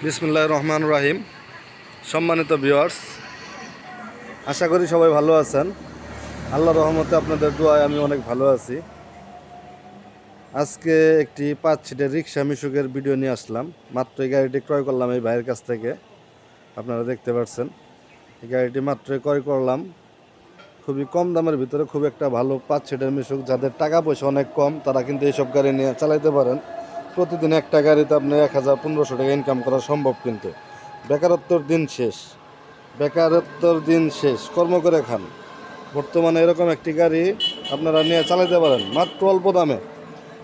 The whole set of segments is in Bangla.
বিসমিল্লাহির রহমানির রহিম। সম্মানিত ভিউয়ার্স, আশা করি সবাই ভালো আছেন। আল্লাহর রহমতে আপনাদের দোয়ায় আমি অনেক ভালো আছি। আজকে একটি 5 সিটের রিক্সা মিশুকের ভিডিও নিয়ে আসলাম। মাত্র এই গাড়িটি ক্রয় করলাম এই ভাইয়ের কাছ থেকে। আপনারা দেখতে পাচ্ছেন এই গাড়িটি মাত্রই ক্রয় করলাম খুবই কম দামের ভিতরে। খুব একটা ভালো 5 সিটের মিশুক। যাদের টাকা পয়সা অনেক কম তারা কিন্তু এইসব গাড়ি নিয়ে চালাইতে পারেন। প্রতিদিন একটা গাড়িতে আপনি 1000-1500 টাকা ইনকাম করা সম্ভব। কিন্তু বেকারত্বর দিন শেষ, কর্ম করে খান। বর্তমানে এরকম একটি গাড়ি আপনারা নিয়ে চালাতে পারেন মাত্র অল্প দামে।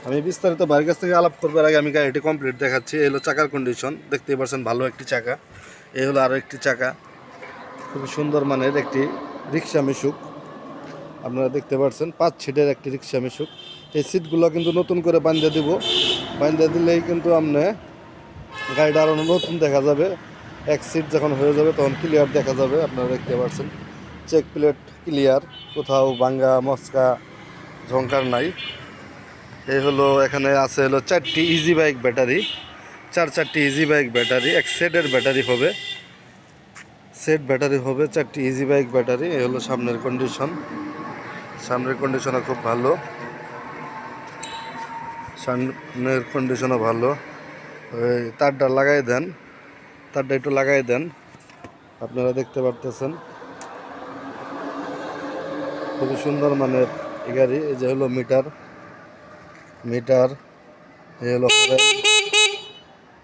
আমি বিস্তারিত ভাইয়ের কাছ থেকে আলাপ করবার আগে আমি গাড়িটি কমপ্লিট দেখাচ্ছি। এই হলো চাকার কন্ডিশন, দেখতেই পাচ্ছেন ভালো একটি চাকা। এই হলো আরও একটি চাকা, খুবই সুন্দর মানের একটি রিক্সা মিশুক। আপনারা দেখতে পাচ্ছেন 5 সিটের একটি রিক্সা মিশুক। এই সিটগুলো কিন্তু নতুন করে বাঁধিয়ে দিব। বাঁধিয়ে দিলেই কিন্তু আপনি গাড়িটা আরও নতুন দেখা যাবে। এক সিট যখন হয়ে যাবে তখন ক্লিয়ার দেখা যাবে। আপনারা দেখতে পাচ্ছেন চেক প্লেট ক্লিয়ার, কোথাও ভাঙ্গা মচকা ঝংকার নাই। এই হলো এখানে আছে হলো 4টি ইজি বাইক ব্যাটারি, 4টি ইজি বাইক ব্যাটারি। এক সেটের ব্যাটারি হবে, সেট ব্যাটারি হবে 4টি ইজি বাইক ব্যাটারি। এই হলো সামনের কন্ডিশনও খুব ভালো, সামনের কন্ডিশনও ভালো। ওই তারটা একটু লাগাই দেন। আপনারা দেখতে পারতেছেন খুবই সুন্দর মানের এই গাড়ি। এই যে হলো মিটার, এই হলো হরেন,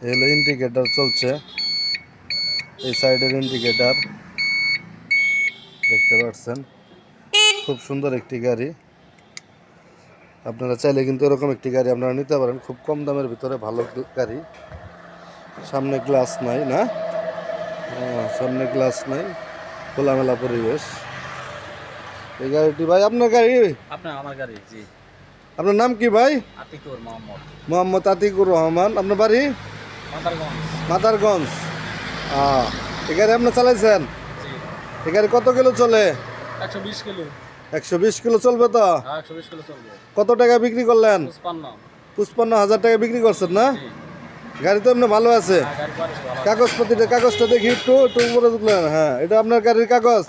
এই হলো ইন্ডিকেটার চলছে, এই সাইডের ইন্ডিকেটার দেখতে পাচ্ছেন। খুব সুন্দর একটি গাড়ি। আপনারা চাইলে কিন্তু এরকম একটি গাড়ি আপনারা নিতে পারেন খুব কম দামের ভিতরে। ভালো গাড়ি। সামনে গ্লাস নাই, না সামনে গ্লাস নাই, খোলামেলা পরিবেশ। এই গাড়িটি ভাই আপনার গাড়ি? আমার গাড়ি, জি। আপনার নাম কি ভাই? মোহাম্মদ আতিকুর রহমান। আপনার বাড়ি? মাদারগঞ্জ। এই গাড়ি আপনার চালাইছেন? এই গাড়ি কত কিলো চলে? 120 কিলো। 120 কিলো চলবে তো? 120 কিলো চলবে। কত টাকা বিক্রি করলেন? 55,000 টাকা বিক্রি করছেন না? গাড়ি তো এমনি ভালো আছে। কাগজটা দেখি একটু উপরে তুললেন। হ্যাঁ, এটা আপনার গাড়ির কাগজ?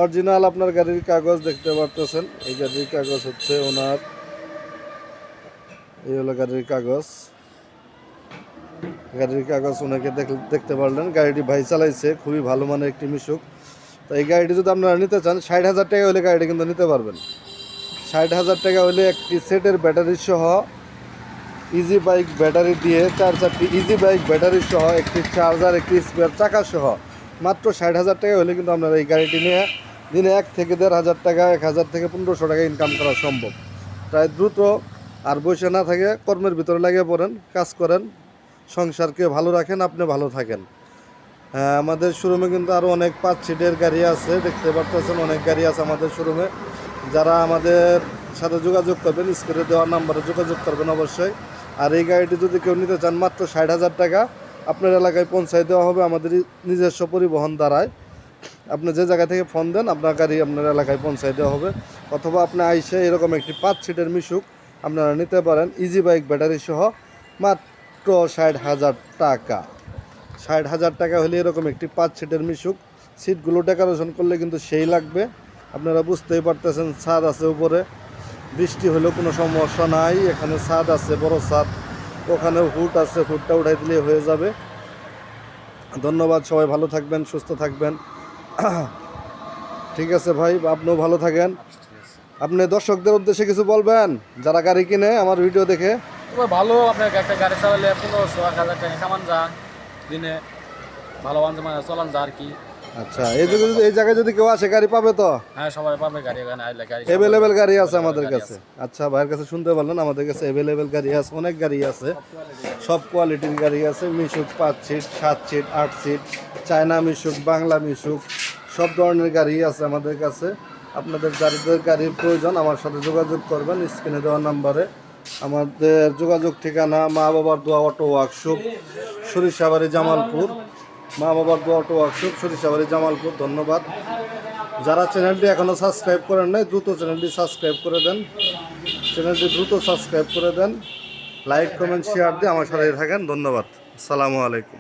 অরিজিনাল আপনার গাড়ির কাগজ দেখতে পারতেছেন। এই গাড়ির কাগজ হচ্ছে ওনার। এই হলো গাড়ির কাগজ ওনাকে দেখতে পারলেন। গাড়িটি ভাই চালাইছে, খুবই ভালো মানের একটি মিশুক। তো এই গাড়িটি যদি আপনারা নিতে চান 60,000 টাকা হলে গাড়িটি কিন্তু নিতে পারবেন। 60,000 টাকা হলে একটি সেটের ব্যাটারি সহ ইজি বাইক ব্যাটারি দিয়ে 4টি ইজি বাইক ব্যাটারি সহ একটি চার্জার, একটি স্পেয়ার চাকা সহ মাত্র 60,000 টাকা হলে কিন্তু আপনারা এই গাড়িটি নিয়ে দিনে 1 থেকে 1,500 টাকা, 1,000 থেকে 1,500 টাকা ইনকাম করা সম্ভব। তাই দ্রুত আর বসে না থাকে কর্মের ভিতরে লাগিয়ে পড়েন, কাজ করেন, সংসারকে ভালো রাখেন, আপনি ভালো থাকেন। হ্যাঁ, আমাদের শোরুমে কিন্তু আরও অনেক 5 সিটের গাড়ি আছে, দেখতে পারতেছেন অনেক গাড়ি আছে আমাদের শোরুমে। যারা আমাদের সাথে যোগাযোগ করবেন স্ক্রিনে দেওয়ার নাম্বারে যোগাযোগ করবেন অবশ্যই। আর এই গাড়িটি যদি কেউ নিতে চান মাত্র 60,000 টাকা আপনার এলাকায় পৌঁছায় দেওয়া হবে আমাদের নিজস্ব পরিবহন দ্বারায়। আপনি যে জায়গা থেকে ফোন দেন আপনার গাড়ি আপনার এলাকায় পৌঁছায় দেওয়া হবে। অথবা আপনি আইসে এরকম একটি 5 সিটের মিশুক আপনারা নিতে পারেন ইজি বাইক ব্যাটারি সহ মাত্র 60,000 টাকা। 60,000 টাকা হলে এরকম একটি 5 সিটের মিশুক। সিটগুলো ডেকোরেশন করলে কিন্তু সেই লাগবে। আপনারা বুঝতেই পারতেছেন, ছাদ আছে উপরে, বৃষ্টি হলেও কোনো সমস্যা নাই। এখানে ছাদ আছে, বড় ছাদ, ওখানে হুড আছে, হুডটা উঠাই দিলে হয়ে যাবে। ধন্যবাদ, সবাই ভালো থাকবেন, সুস্থ থাকবেন। ঠিক আছে ভাই, আপনিও ভালো থাকেন। আপনি দর্শকদের উদ্দেশ্যে কিছু বলবেন যারা গাড়ি কিনে আমার ভিডিও দেখে? ভালো, আপনার একটা গাড়ি চালালে 1500-1000 টাকা কামান যা দিনে, ভালো চলান যা আর কি। আচ্ছা, এই জায়গায় যদি কেউ আসে গাড়ি পাবে তো? হ্যাঁ, সবাই পাবে গাড়ি। এখানে আইলে গাড়ি অ্যাভেলেবেল গাড়ি আছে আমাদের কাছে। আচ্ছা, ভাইয়ের কাছে শুনতে পারলেন, আমাদের কাছে অ্যাভেলেবেল গাড়ি আছে, অনেক গাড়ি আছে, সব কোয়ালিটির গাড়ি আছে। মিশুক 5 সিট, 7 সিট, 8 সিট, চায়না মিশুক, বাংলা মিশুক, সব ধরনের গাড়ি আছে আমাদের কাছে। আপনাদের যাদের গাড়ির প্রয়োজন আমার সাথে যোগাযোগ করবেন স্ক্রিনে দেওয়া নাম্বারে। আমাদের যোগাযোগ ঠিকানা মা বাবার দোয়া অটো ওয়ার্কশপ, সরিষাবাড়ি, জামালপুর। মা বাবার দোয়া অটো ওয়ার্কশপ, সরিষাবাড়ি, জামালপুর। ধন্যবাদ। যারা চ্যানেলটি এখনও সাবস্ক্রাইব করেন নাই দ্রুত চ্যানেলটি সাবস্ক্রাইব করে দেন। লাইক, কমেন্ট, শেয়ার দিয়ে আমার সাথে থাকেন। ধন্যবাদ। আসসালামু আলাইকুম।